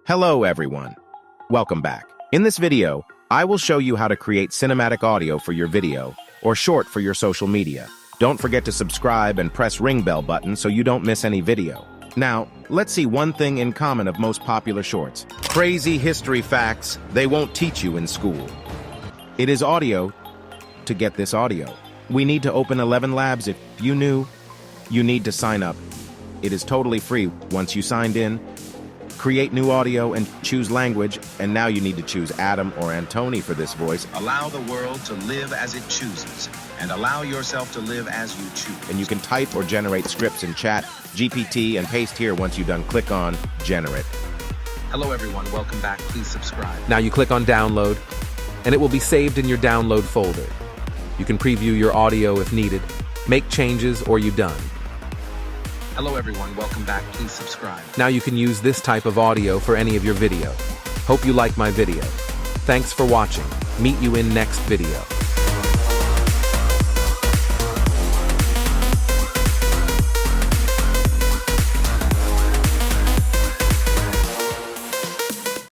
Hello everyone. Welcome back. In this video, I will show you how to create cinematic audio for your video, or short for your social media. Don't forget to subscribe and press ring bell button so you don't miss any video. Now, let's see one thing in common of most popular shorts. Crazy history facts they won't teach you in school. It is audio to get this audio. We need to open 11 Labs. If you knew, you need to sign up. It is totally free. Once you signed in, create new audio and choose language, and now you need to choose Adam or Antony for this voice. Allow the world to live as it chooses, and allow yourself to live as you choose. And you can type or generate scripts in chat, GPT, and paste here. Once you're done, click on Generate. Hello everyone, welcome back. Please subscribe. Now you click on Download, and it will be saved in your download folder. You can preview your audio if needed, make changes, or you're done. Hello everyone, welcome back. Please subscribe. Now you can use this type of audio for any of your video. Hope you like my video. Thanks for watching. Meet you in next video.